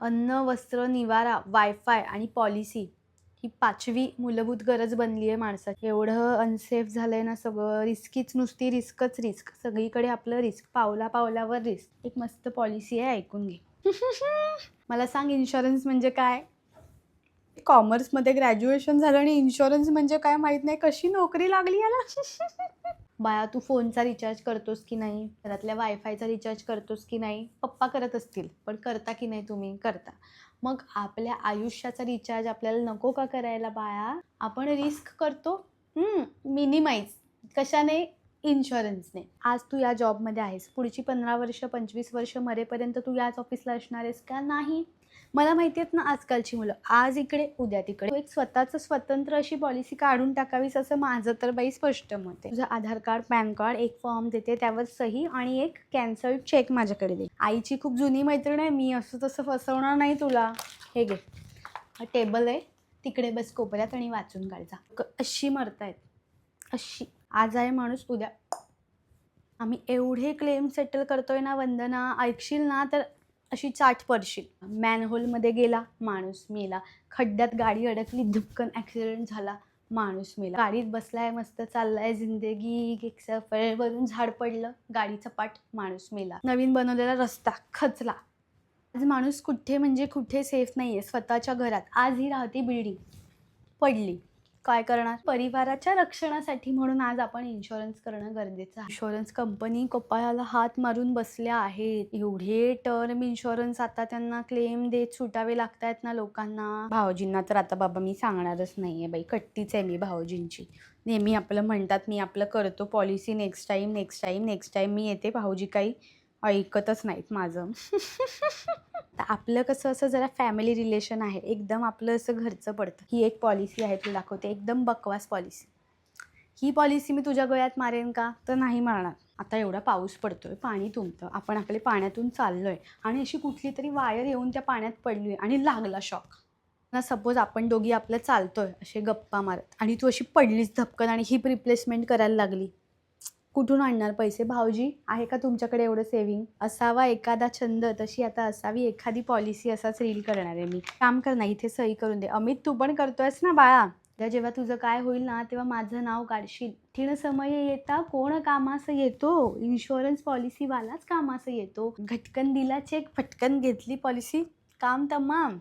अन्न, वस्त्र, निवारा, वायफाय आणि पॉलिसी ही 5वी मूलभूत गरज बनली आहे माणसाची. एवढं अनसेफ झालंय ना सगळं. रिस्कीच, नुसती रिस्कच रिस्क. सगळीकडे आपलं रिस्क, पावला पावलावर रिस्क. एक मस्त पॉलिसी आहे, ऐकून घे. मला सांग, इन्शुरन्स म्हणजे काय? कॉमर्समध्ये ग्रॅज्युएशन झालं आणि इन्शुरन्स म्हणजे काय माहित नाही. कशी नोकरी लागली याला. बाया, तू फोनचा रिचार्ज करतोस की नाही? घरातल्या वायफायचा रिचार्ज करतोस की नाही? पप्पा करत असतील, पण करता की नाही तुम्ही? करता. मग आपल्या आयुष्याचा रिचार्ज आपल्याला नको का करायला बाया? आपण रिस्क करतो मिनिमाइज. कशाने? इन्शुरन्सने. आज तू या जॉबमध्ये आहेस, पुढची 15 वर्ष 25 वर्ष मरेपर्यंत तू याच ऑफिसला असणार आहेस का? नाही. मला माहिती आहेत ना आजकालची मुलं, आज इकडे उद्या तिकडे. तू एक स्वतःचं स्वतंत्र अशी पॉलिसी काढून टाकावीस असं माझं तर बाई स्पष्ट मत आहे. तुझं आधार कार्ड, पॅन कार्ड, एक फॉर्म देते, त्यावर सही आणि एक कॅन्सल्ड चेक माझ्याकडे दे. आईची खूप जुनी मैत्रीण आहे मी, असं तसं फसवणार नाही तुला. हे घे, हा टेबल आहे, तिकडे बस कोपऱ्यात आणि वाचून काढजा. अशी मरतायत, अशी. आज आहे माणूस, उद्या. आम्ही एवढे क्लेम सेटल करतोय ना वंदना, ऐकशील ना तर अशी चाट पडशील. मॅनहोलमध्ये गेला, माणूस मेला. खड्ड्यात गाडी अडकली, धुपकन ॲक्सिडेंट झाला, माणूस मेला. गाडीत बसलाय, मस्त चाललाय जिंदगी, एक सफरवरून झाड पडलं, गाडी चपाट, माणूस मेला. नवीन बनवलेला रस्ता खचला. आज माणूस कुठे म्हणजे कुठे सेफ नाहीये. स्वतःच्या घरात आज ही राहती बिल्डिंग, पडली, काय करणार? परिवाराच्या रक्षणासाठी म्हणून आज आपण इन्शुरन्स करणं गरजेचं आहे. इन्शुरन्स कंपनी कपाळाला हात मारून बसल्या आहेत. एवढे टर्म इन्शुरन्स आता त्यांना क्लेम देत सुटावे लागतायत ना लोकांना. भाऊजींना तर आता बाबा मी सांगणारच नाहीये बाई, कट्टीच आहे मी भाऊजींची. नेहमी आपलं म्हणतात, मी आपलं करतो पॉलिसी, नेक्स्ट टाईम मी येते, भाऊजी काही ऐकतच नाहीत माझं. तर आपलं कसं असं जरा फॅमिली रिलेशन आहे, एकदम आपलं असं घरचं पडतं. ही एक पॉलिसी आहे, तुला दाखवते, एकदम बकवास पॉलिसी. ही पॉलिसी मी तुझ्या गळ्यात मारेन का? तर नाही मारणार. आता एवढा पाऊस पडतोय, पाणी तुंबतं, आपण आपले पाण्यातून चाललोय आणि अशी कुठली तरी वायर येऊन त्या पाण्यात पडली आणि लागला शॉक ना. सपोज आपण दोघी आपलं चालतोय असे गप्पा मारत आणि तू अशी पडलीस धपकन आणि हिप रिप्लेसमेंट करायला लागली. कुठून आणणार पैसे? भाऊजी, आहे का तुमच्याकडे एवढं सेव्हिंग? असावा एखादा छंद, तशी आता असावी एखादी पॉलिसी. असाच रील करणार आहे मी. काम कर ना, इथे सही करून दे. अमित, तू पण करतोयस ना बाळा? जेव्हा तुझं काय होईल ना, तेव्हा माझं नाव काढशील. ठीण समय येता कोण कामास येतो? इन्शुरन्स पॉलिसीवालाच कामास येतो. घटकन दिला चेक, फटकन घेतली पॉलिसी, काम तमाम.